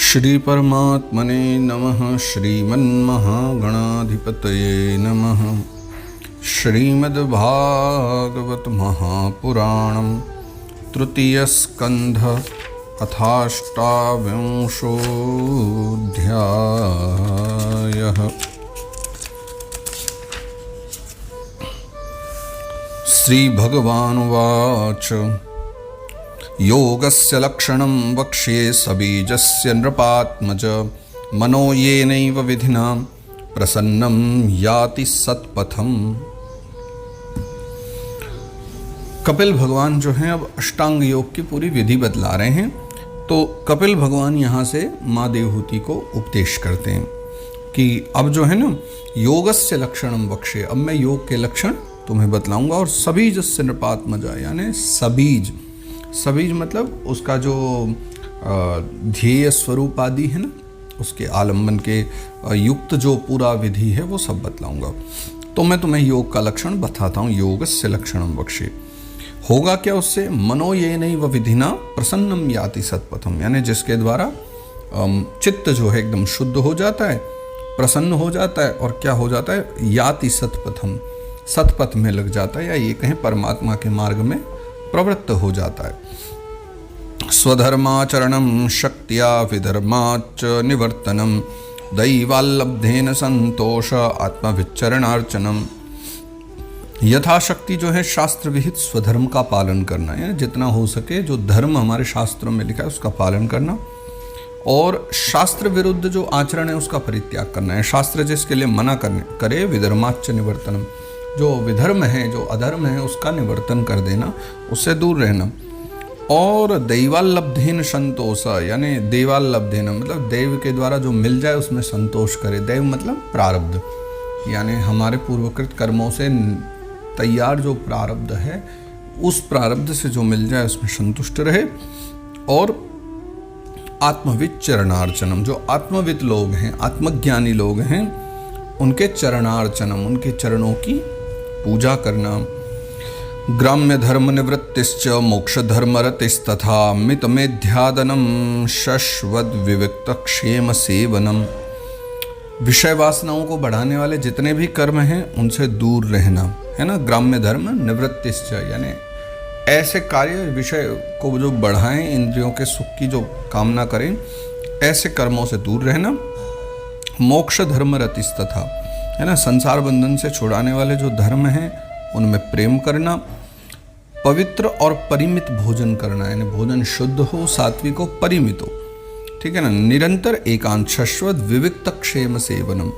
श्री परमात्मने नमः। श्रीमन्महागणाधिपतये नमः। श्रीमद्भागवत महापुराणं तृतीय स्कंध अथाष्टाविंशोऽध्यायः। श्रीभगवानुवाच योगस्य लक्षणं वक्ष्ये सबीजस्य नृपात्मज मनो येनैव विधिना प्रसन्नं याति सत्पथम्। कपिल भगवान जो हैं अब अष्टांग योग की पूरी विधि बतला रहे हैं। तो कपिल भगवान यहाँ से माँ देवहूति को उपदेश करते हैं कि अब जो है ना योगस्य लक्षणम वक्ष्ये, अब मैं योग के लक्षण तुम्हें बतलाऊंगा। और सबीजस्य नृपात्मजा यानी सबीज, सबीज मतलब उसका जो ध्येय स्वरूप आदि है ना, उसके आलम्बन के युक्त जो पूरा विधि है वो सब बतलाऊंगा। तो मैं तुम्हें योग का लक्षण बताता हूँ। योगस्य लक्षणम वक्ष्ये, होगा क्या उससे? मनो ये नहीं व विधिना प्रसन्नम याति सत्पथम, यानी जिसके द्वारा चित्त जो है एकदम शुद्ध हो जाता है, प्रसन्न हो जाता है और क्या हो जाता है? याति सत्पथम, सतपथ में लग जाता है, या ये कहें परमात्मा के मार्ग में प्रवृत्त हो जाता है। स्वधर्माचरणं शक्त्या विधर्माच्च निवर्तनम दैवाल्लब्धेन संतोष आत्मविचरणार्चनम। यथाशक्ति जो है शास्त्र विहित स्वधर्म का पालन करना है, जितना हो सके जो धर्म हमारे शास्त्रों में लिखा है उसका पालन करना, और शास्त्र विरुद्ध जो आचरण है उसका परित्याग करना है। शास्त्र जिसके लिए मना करे विधर्माच्च निवर्तनम, जो विधर्म है जो अधर्म है उसका निवर्तन कर देना, उससे दूर रहना। और दैवाल्लब्धेन संतोष, यानी देवाल्लब्धेन मतलब देव के द्वारा जो मिल जाए उसमें संतोष करे। दैव मतलब प्रारब्ध, यानी हमारे पूर्वकृत कर्मों से तैयार जो प्रारब्ध है उस प्रारब्ध से जो मिल जाए उसमें संतुष्ट रहे। और आत्मविद चरणार्चनम, जो आत्मविद लोग हैं, आत्मज्ञानी लोग हैं, उनके चरणार्चनम, उनके चरणों की पूजा करना। ग्राम्य धर्म निवृत्तिश्च मोक्ष धर्म रतिस्तथा मित मेध्यादनम शश्वद विविक्त क्षेम सेवनम। विषय वासनाओं को बढ़ाने वाले जितने भी कर्म हैं उनसे दूर रहना, है ना। ग्राम्य धर्म निवृत्तिश्च यानी ऐसे कार्य विषय को जो बढ़ाएं, इंद्रियों के सुख की जो कामना करें, ऐसे कर्मों से दूर रहना। मोक्ष धर्म रतिस्तथा, है ना, संसार बंधन से छुड़ाने वाले जो धर्म हैं उनमें प्रेम करना। पवित्र और परिमित भोजन करना, यानी भोजन शुद्ध हो, सात्विक हो, परिमित हो, ठीक है ना। निरंतर एकांत शाश्वत विविक्त क्षेम सेवनम,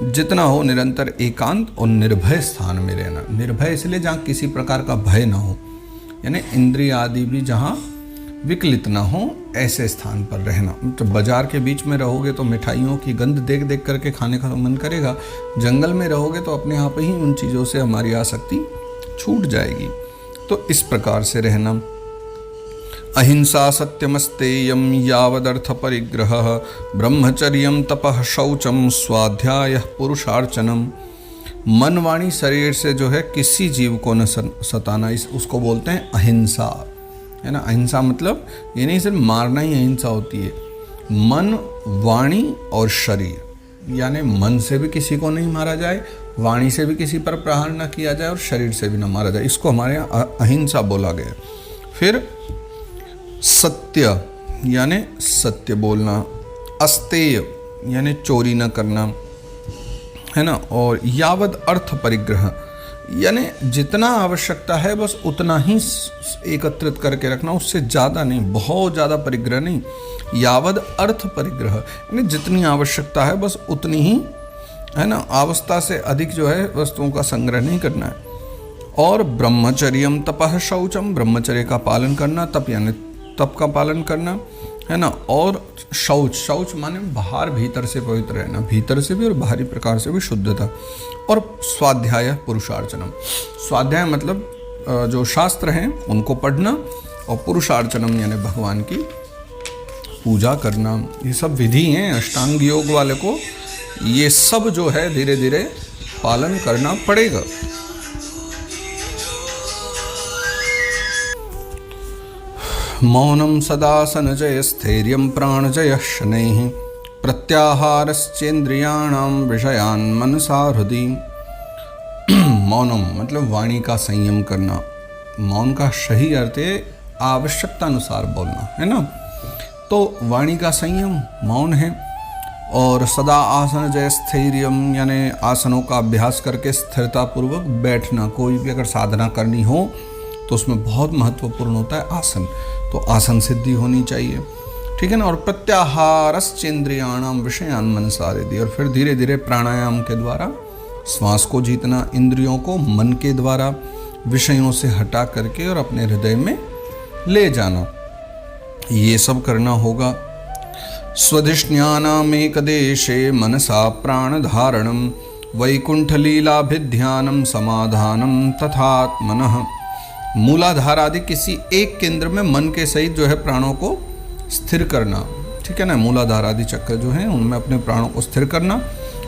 जितना हो निरंतर एकांत और निर्भय स्थान में रहना। निर्भय इसलिए जहाँ किसी प्रकार का भय ना हो, यानी इंद्रिय आदि भी जहाँ विकलित ना हो, ऐसे स्थान पर रहना। तो बाजार के बीच में रहोगे तो मिठाइयों की गंध देख देख करके खाने का मन करेगा। जंगल में रहोगे तो अपने आप ही उन चीज़ों से हमारी आसक्ति छूट जाएगी। तो इस प्रकार से रहना। अहिंसा सत्यमस्तेयम यावदर्थ परिग्रह ब्रह्मचर्यम तपः शौचम स्वाध्याय पुरुषार्चनम। मन वाणी शरीर से जो है किसी जीव को न सताना, उसको बोलते हैं अहिंसा, है ना। अहिंसा मतलब ये नहीं सिर्फ मारना ही अहिंसा होती है। मन, वाणी और शरीर, यानी मन से भी किसी को नहीं मारा जाए, वाणी से भी किसी पर प्रहार न किया जाए और शरीर से भी न मारा जाए, इसको हमारे यहाँ अहिंसा बोला गया। फिर सत्य यानी सत्य बोलना, अस्तेय यानी चोरी न करना, है ना। और यावद अर्थ परिग्रह यानी जितना आवश्यकता है बस उतना ही एकत्रित करके रखना, उससे ज़्यादा नहीं, बहुत ज़्यादा परिग्रह नहीं। यावद अर्थ परिग्रह यानी जितनी आवश्यकता है बस उतनी ही, है ना, आवश्यकता से अधिक जो है वस्तुओं का संग्रह नहीं करना है। और ब्रह्मचर्यम तपः शौचम, ब्रह्मचर्य का पालन करना, तप यानी तप का पालन करना, है ना। और शौच, शौच माने बाहर भीतर से पवित्र रहना, भीतर से भी और बाहरी प्रकार से भी शुद्धता। और स्वाध्याय पुरुषार्चनम, स्वाध्याय मतलब जो शास्त्र हैं उनको पढ़ना, और पुरुषार्चनम यानी भगवान की पूजा करना। ये सब विधि हैं अष्टांग योग वाले को, ये सब जो है धीरे धीरे पालन करना पड़ेगा। मौनं सदासनजय स्थैर्यं प्राणजय शनैः प्रत्याहारश्चेन्द्रियाणां विषयान् मनसा हृदि। मौनम मतलब वाणी का संयम करना। मौन का सही अर्थ है आवश्यकता अनुसार बोलना, है ना। तो वाणी का संयम मौन है। और सदा आसन जय स्थैर्यम यानी आसनों का अभ्यास करके स्थिरता पूर्वक बैठना। कोई भी अगर साधना करनी हो तो उसमें बहुत महत्वपूर्ण होता है आसन, तो आसन सिद्धि होनी चाहिए, ठीक है ना। और प्रत्याहारश्चेन्द्रियाणाम विषयान मनसा हृदि, और फिर धीरे धीरे प्राणायाम के द्वारा श्वास को जीतना, इंद्रियों को मन के द्वारा विषयों से हटा करके और अपने हृदय में ले जाना, ये सब करना होगा। स्वधिष्ण्यानामेकदेशे मनसा प्राणधारणम वैकुंठलीलाभिध्यानम समाधानम तथात्मनः। मूलाधार आदि किसी एक केंद्र में मन के सहित जो है प्राणों को स्थिर करना, ठीक है ना। मूलाधार आदि चक्र जो है उनमें अपने प्राणों को स्थिर करना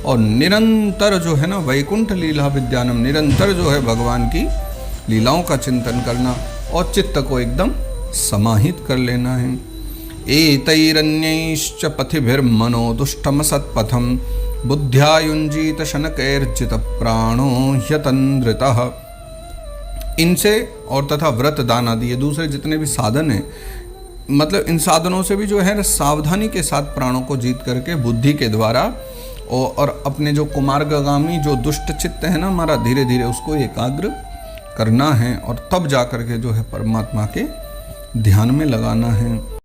और निरंतर जो है ना वैकुंठ लीला विद्यानम, निरंतर जो है भगवान की लीलाओं का चिंतन करना और चित्त को एकदम समाहित कर लेना है। एतैरन्यैश्च पथिभिर्मनो दुष्टम सत्पथम बुद्ध्या युञ्जीत शनकैर्जित प्राणो ह्यतन्द्रितः। इनसे और तथा व्रत दान आदि ये दूसरे जितने भी साधन हैं, मतलब इन साधनों से भी जो है सावधानी के साथ प्राणों को जीत करके बुद्धि के द्वारा और अपने जो कुमार्गामी जो दुष्ट चित्त है ना हमारा, धीरे धीरे उसको एकाग्र करना है और तब जा करके जो है परमात्मा के ध्यान में लगाना है।